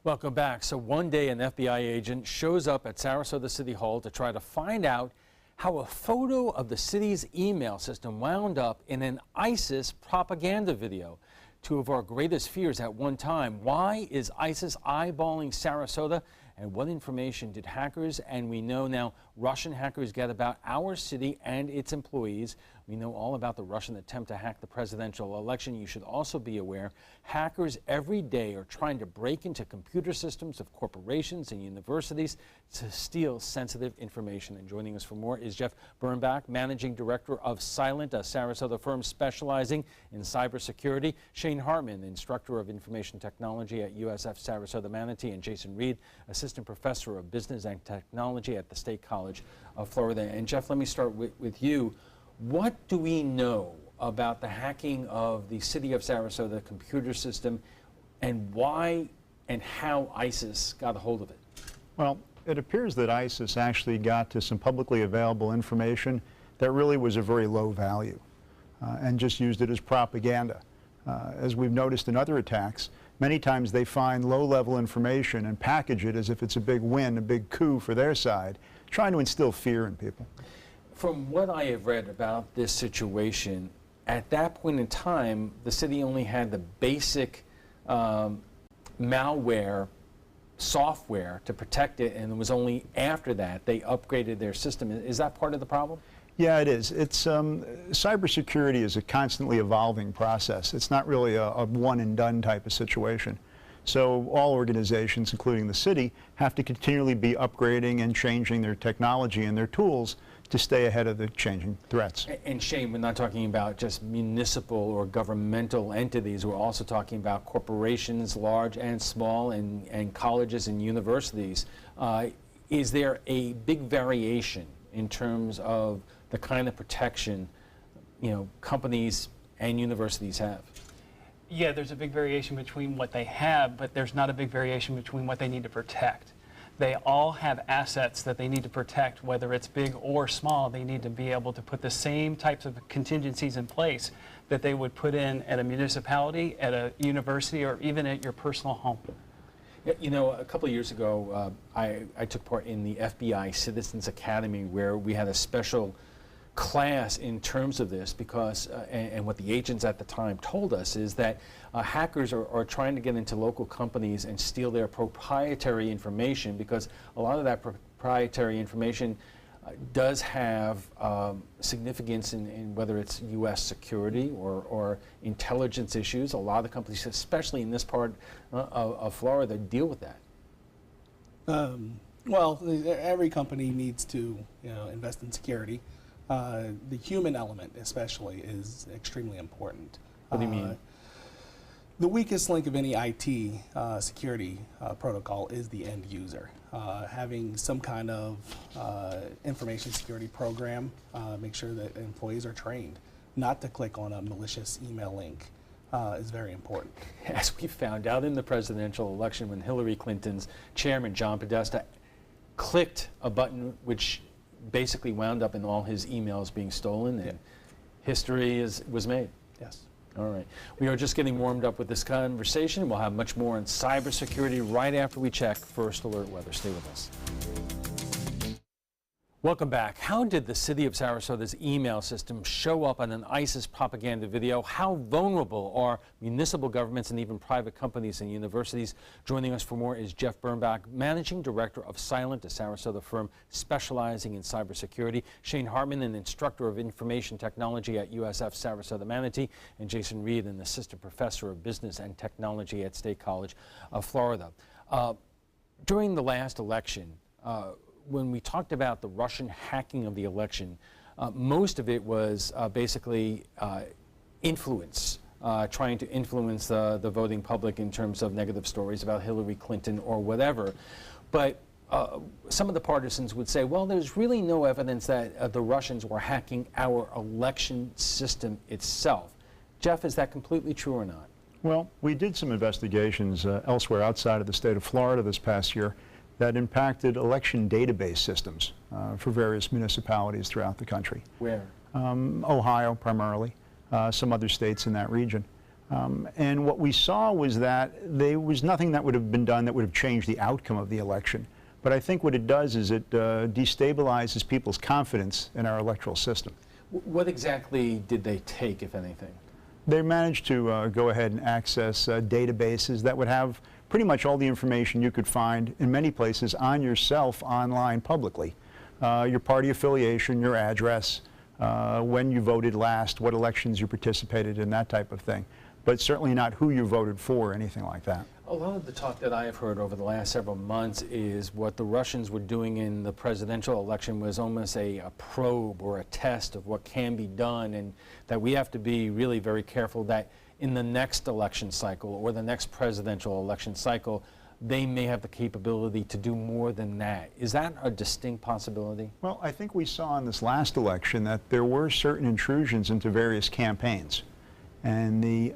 Welcome back. So one day an FBI agent shows up at Sarasota City Hall to try to find out how a photo of the city's email system wound up in an ISIS propaganda video. Two of our greatest fears at one time. Why is ISIS eyeballing Sarasota? And what information did hackers, and we know now Russian hackers, get about our city and its employees? We know all about the Russian attempt to hack the presidential election. You should also be aware hackers every day are trying to break into computer systems of corporations and universities to steal sensitive information. And joining us for more is Jeff Birnbach, Managing Director of Silent, a Sarasota firm specializing in cybersecurity. Shane Hartman, Instructor of Information Technology at USF Sarasota Manatee, and Jason Reed, Assistant Professor of Business and Technology at the State College of Florida. And Jeff, let me start with you. What do we know about the hacking of the city of Sarasota computer system, and why and how ISIS got a hold of it? Well, it appears that ISIS actually got to some publicly available information that really was of very low value and just used it as propaganda. As we've noticed in other attacks, many times they find low-level information and package it as if it's a big win, a big coup for their side, trying to instill fear in people. From what I have read about this situation, at that point in time, the city only had the basic malware software to protect it, and it was only after that they upgraded their system. Is that part of the problem? Yeah, it is. It's cybersecurity is a constantly evolving process. It's not really a one-and-done type of situation. So all organizations, including the city, have to continually be upgrading and changing their technology and their tools to stay ahead of the changing threats. And Shane, we're not talking about just municipal or governmental entities. We're also talking about corporations, large and small, and colleges and universities. Is there a big variation in terms of the kind of protection, companies and universities have? Yeah, there's a big variation between what they have, but there's not a big variation between what they need to protect. They all have assets that they need to protect, whether it's big or small. They need to be able to put the same types of contingencies in place that they would put in at a municipality, at a university, or even at your personal home. A couple of years ago, I took part in the FBI Citizens Academy, where we had a special class in terms of this, because and what the agents at the time told us is that hackers are trying to get into local companies and steal their proprietary information, because a lot of that proprietary information does have significance in whether it's U.S. security or intelligence issues. A lot of the companies, especially in this part of Florida, deal with that. Well, every company needs to invest in security. The human element especially is extremely important. What do you mean? The weakest link of any IT security protocol is the end user. Having some kind of information security program, make sure that employees are trained not to click on a malicious email link is very important. As we found out in the presidential election, when Hillary Clinton's chairman, John Podesta, clicked a button which basically wound up in all his emails being stolen, and history was made. Yes. All right. We are just getting warmed up with this conversation. We'll have much more on cybersecurity right after we check First Alert Weather. Stay with us. Welcome back. How did the city of Sarasota's email system show up on an ISIS propaganda video? How vulnerable are municipal governments and even private companies and universities? Joining us for more is Jeff Birnbach, Managing Director of Silent, a Sarasota firm specializing in cybersecurity. Shane Hartman, an Instructor of Information Technology at USF Sarasota Manatee. And Jason Reed, an Assistant Professor of Business and Technology at State College of Florida. During the last election, when we talked about the Russian hacking of the election, most of it was basically influence, trying to influence the voting public in terms of negative stories about Hillary Clinton or whatever. But some of the partisans would say, well, there's really no evidence that the Russians were hacking our election system itself. Jeff, is that completely true or not? Well, we did some investigations elsewhere outside of the state of Florida this past year that impacted election database systems for various municipalities throughout the country. Where? Ohio primarily, some other states in that region. And what we saw was that there was nothing that would have been done that would have changed the outcome of the election. But I think what it does is it destabilizes people's confidence in our electoral system. What exactly did they take, if anything? They managed to go ahead and access databases that would have pretty much all the information you could find in many places on yourself online publicly. Your party affiliation, your address, when you voted last, what elections you participated in, that type of thing. But certainly not who you voted for or anything like that. A lot of the talk that I have heard over the last several months is what the Russians were doing in the presidential election was almost a probe or a test of what can be done, and that we have to be really very careful that in the next election cycle or the next presidential election cycle, they may have the capability to do more than that. Is that a distinct possibility? Well, I think we saw in this last election that there were certain intrusions into various campaigns, and the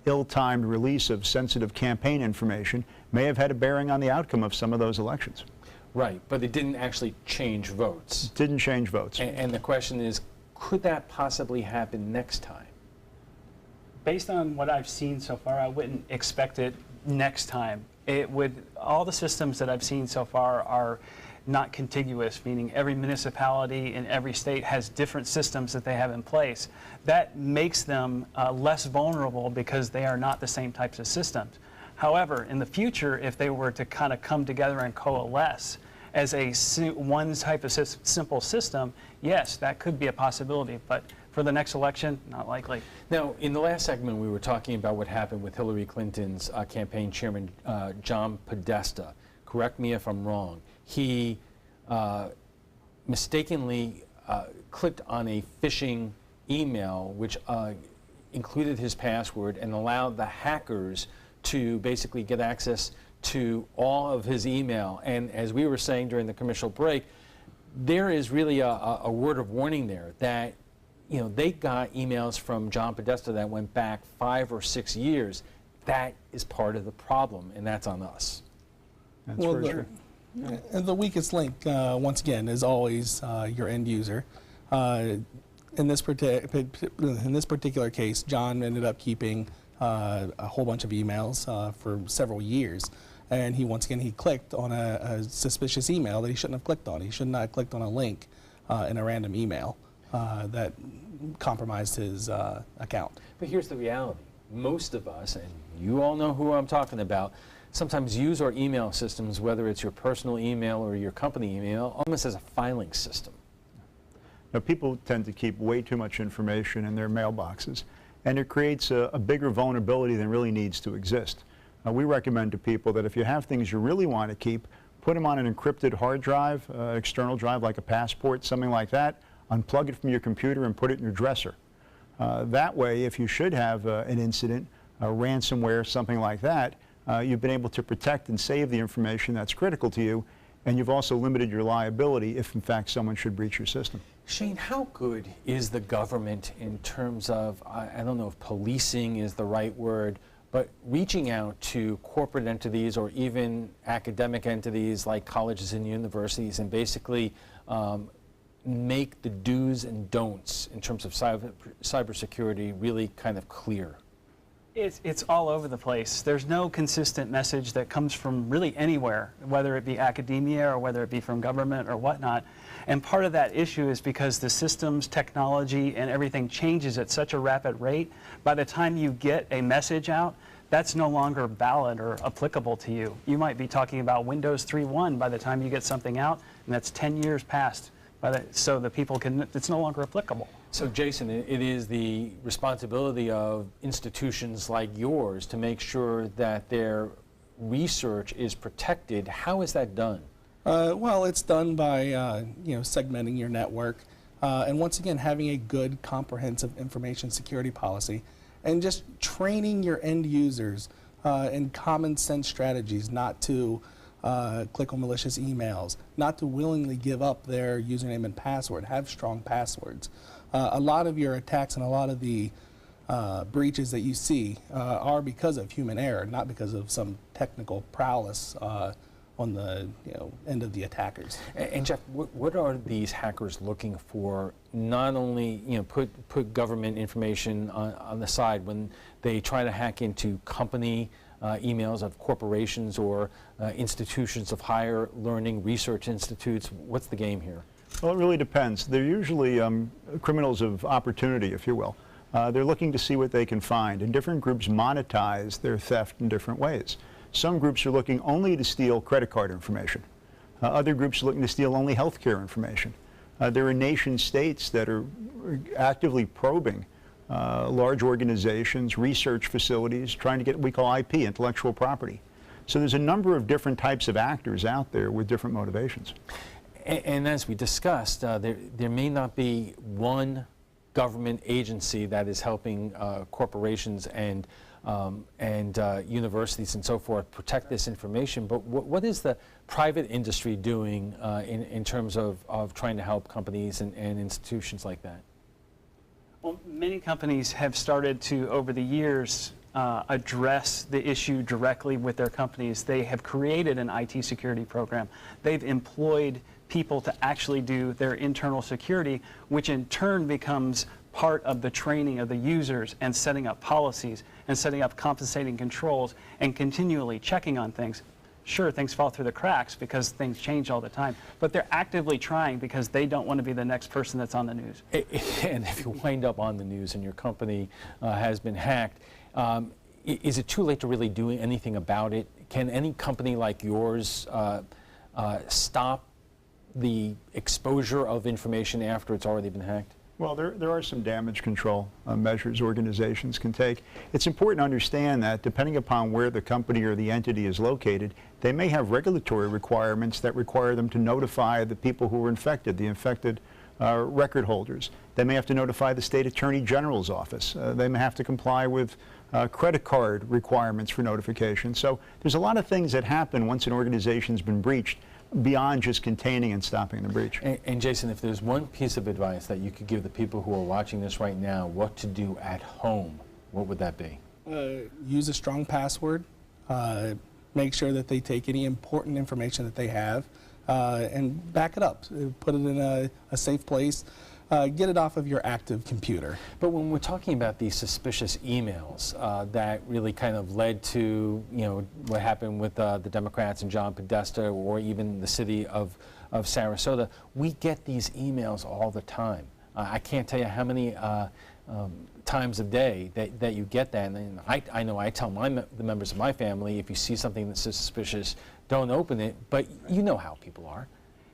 ill-timed release of sensitive campaign information may have had a bearing on the outcome of some of those elections. Right, but it didn't actually change votes. It didn't change votes. And the question is, could that possibly happen next time? Based on what I've seen so far, I wouldn't expect it next time. It would, all the systems that I've seen so far are not contiguous, meaning every municipality in every state has different systems that they have in place. That makes them less vulnerable because they are not the same types of systems. However, in the future, if they were to kind of come together and coalesce as one type of simple system, yes, that could be a possibility. But for the next election, not likely. Now, in the last segment, we were talking about what happened with Hillary Clinton's campaign chairman, John Podesta. Correct me if I'm wrong. He mistakenly clicked on a phishing email which included his password and allowed the hackers to basically get access to all of his email. And as we were saying during the commercial break, there is really a word of warning there that, you know, they got emails from John Podesta that went back 5 or 6 years. That is part of the problem, and that's on us. That's very true. And the weakest link, once again, is always your end user. In this particular case, John ended up keeping a whole bunch of emails for several years. And once again, he clicked on a suspicious email that he shouldn't have clicked on. He should not have clicked on a link in a random email that compromised his account. But here's the reality. Most of us, and you all know who I'm talking about, sometimes use our email systems, whether it's your personal email or your company email, almost as a filing system. Now, people tend to keep way too much information in their mailboxes, and it creates a bigger vulnerability than really needs to exist. We recommend to people that if you have things you really want to keep, put them on an encrypted hard drive, external drive like a passport, something like that, unplug it from your computer and put it in your dresser. That way, if you should have an incident, ransomware, something like that, you've been able to protect and save the information that's critical to you, and you've also limited your liability if, in fact, someone should breach your system. Shane, how good is the government in terms of, I don't know if policing is the right word, but reaching out to corporate entities or even academic entities like colleges and universities and basically make the do's and don'ts in terms of cybersecurity really kind of clear? It's all over the place. There's no consistent message that comes from really anywhere, whether it be academia or whether it be from government or whatnot. And part of that issue is because the systems, technology, and everything changes at such a rapid rate. By the time you get a message out, that's no longer valid or applicable to you. You might be talking about Windows 3.1 by the time you get something out, and that's 10 years past. So the people can, it's no longer applicable. So Jason, it is the responsibility of institutions like yours to make sure that their research is protected. How is that done? Well, it's done by segmenting your network, and once again having a good, comprehensive information security policy, and just training your end users in common sense strategies, not to click on malicious emails, not to willingly give up their username and password. Have strong passwords. A lot of your attacks and a lot of the breaches that you see are because of human error, not because of some technical prowess the end of the attackers. And Jeff, what are these hackers looking for? Not only put government information on the side when they try to hack into company emails of corporations or institutions of higher learning, research institutes. What's the game here? Well, it really depends. They're usually criminals of opportunity, if you will. They're looking to see what they can find, and different groups monetize their theft in different ways. Some groups are looking only to steal credit card information. Other groups are looking to steal only healthcare information. There are nation states that are actively probing large organizations, research facilities, trying to get what we call IP, intellectual property. So there's a number of different types of actors out there with different motivations. And as we discussed, there may not be one government agency that is helping corporations and universities and so forth protect this information, but what is the private industry doing in terms of trying to help companies and institutions like that? Well, many companies have started to, over the years, address the issue directly with their companies. They have created an IT security program. They've employed people to actually do their internal security, which in turn becomes part of the training of the users and setting up policies and setting up compensating controls and continually checking on things. Sure, things fall through the cracks because things change all the time, but they're actively trying because they don't want to be the next person that's on the news. And if you wind up on the news and your company has been hacked, is it too late to really do anything about it? Can any company like yours stop the exposure of information after it's already been hacked? Well, there are some damage control measures organizations can take. It's important to understand that depending upon where the company or the entity is located, they may have regulatory requirements that require them to notify the people who were infected, the infected record holders. They may have to notify the state attorney general's office. They may have to comply with credit card requirements for notification. So there's a lot of things that happen once an organization's been breached beyond just containing and stopping the breach. And Jason, if there's one piece of advice that you could give the people who are watching this right now what to do at home, what would that be? Use a strong password. Make sure that they take any important information that they have and back it up. Put it in a safe place. Get it off of your active computer. But when we're talking about these suspicious emails that really kind of led to, what happened with the Democrats and John Podesta, or even the city of Sarasota, we get these emails all the time. I can't tell you how many times a day that you get that. And I know I tell the members of my family, if you see something that's suspicious, don't open it. But you know how people are.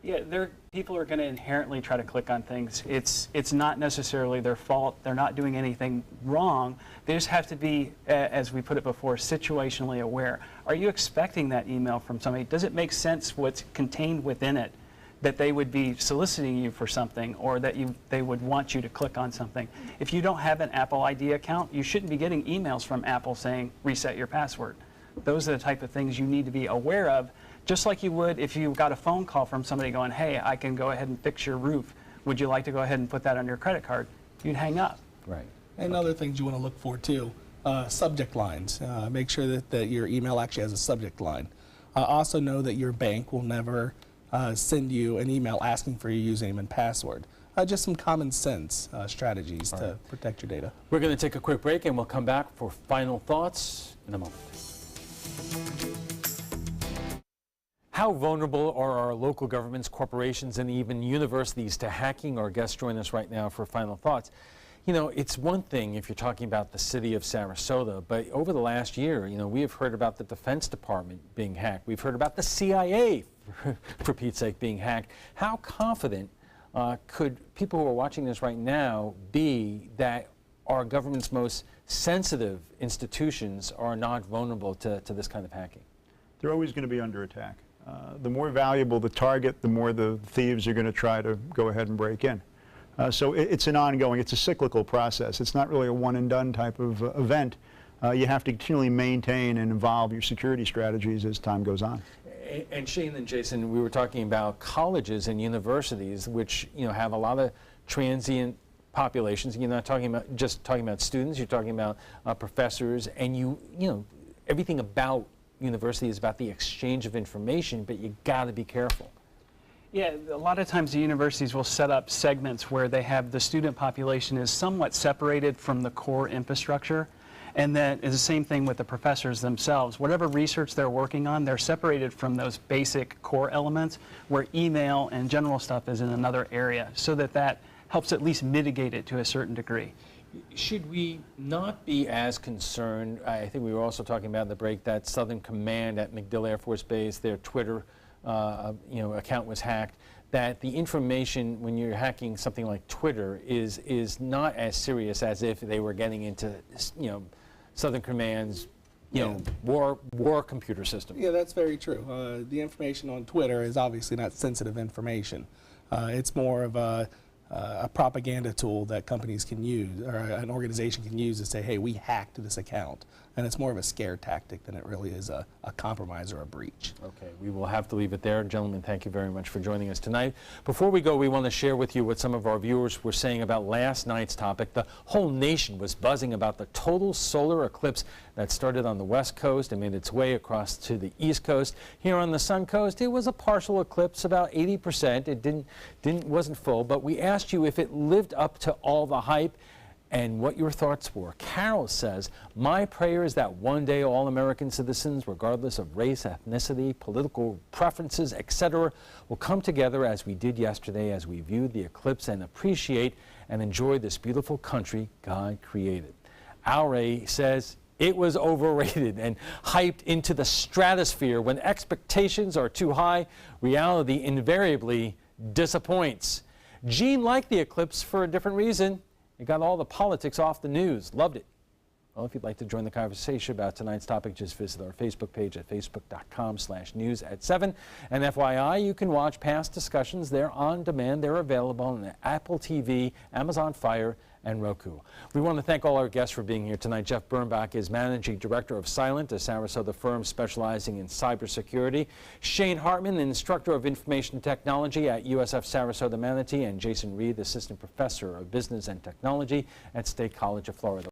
Yeah, people are going to inherently try to click on things. It's not necessarily their fault. They're not doing anything wrong. They just have to be, as we put it before, situationally aware. Are you expecting that email from somebody? Does it make sense what's contained within it, that they would be soliciting you for something, or that they would want you to click on something? If you don't have an Apple ID account, you shouldn't be getting emails from Apple saying, reset your password. Those are the type of things you need to be aware of. Just like you would if you got a phone call from somebody going, hey, I can go ahead and fix your roof. Would you like to go ahead and put that on your credit card? You'd hang up. Right. And other things you want to look for too, subject lines. Make sure that your email actually has a subject line. Also know that your bank will never send you an email asking for your username and password. Just some common sense strategies to protect your data. We're going to take a quick break and we'll come back for final thoughts in a moment. How vulnerable are our local governments, corporations, and even universities to hacking? Our guests join us right now for final thoughts. It's one thing if you're talking about the city of Sarasota, but over the last year, we have heard about the Defense Department being hacked. We've heard about the CIA, for Pete's sake, being hacked. How confident could people who are watching this right now be that our government's most sensitive institutions are not vulnerable to this kind of hacking? They're always going to be under attack. The more valuable the target, the more the thieves are going to try to go ahead and break in. So it's an ongoing, it's a cyclical process. It's not really a one and done type of event. You have to continually maintain and evolve your security strategies as time goes on. And Shane and Jason, we were talking about colleges and universities, which have a lot of transient populations. You're not talking about just talking about students. You're talking about professors, and everything about university is about the exchange of information, but you got to be careful. Yeah, a lot of times the universities will set up segments where they have the student population is somewhat separated from the core infrastructure. And that is the same thing with the professors themselves. Whatever research they're working on, they're separated from those basic core elements, where email and general stuff is in another area, so that that helps at least mitigate it to a certain degree. Should we not be as concerned? I think we were also talking about in the break that Southern Command at MacDill Air Force Base, their Twitter account was hacked. That the information when you're hacking something like Twitter is not as serious as if they were getting into Southern Command's war computer system. Yeah, that's very true. The information on Twitter is obviously not sensitive information. It's more of a propaganda tool that companies can use, or an organization can use to say, hey, we hacked this account. And it's more of a scare tactic than it really is a compromise or a breach. Okay, we will have to leave it there. Gentlemen, thank you very much for joining us tonight. Before we go, we want to share with you what some of our viewers were saying about last night's topic. The whole nation was buzzing about the total solar eclipse that started on the west coast and made its way across to the east coast. Here on the sun coast, it was a partial eclipse, about 80%. It wasn't full, but we asked you if it lived up to all the hype and what your thoughts were. Carol says, my prayer is that one day all American citizens, regardless of race, ethnicity, political preferences, etc., will come together as we did yesterday as we viewed the eclipse and appreciate and enjoy this beautiful country God created. Aure says, it was overrated and hyped into the stratosphere. When expectations are too high, reality invariably disappoints. Jean liked the eclipse for a different reason. It got all the politics off the news. Loved it. Well, if you'd like to join the conversation about tonight's topic, just visit our Facebook page at facebook.com/news@7. And FYI, you can watch past discussions. They're on demand. They're available on Apple TV, Amazon Fire, and Roku. We want to thank all our guests for being here tonight. Jeff Birnbach is Managing Director of Silent, a Sarasota firm specializing in cybersecurity. Shane Hartman, Instructor of Information Technology at USF Sarasota Manatee, and Jason Reed, Assistant Professor of Business and Technology at State College of Florida.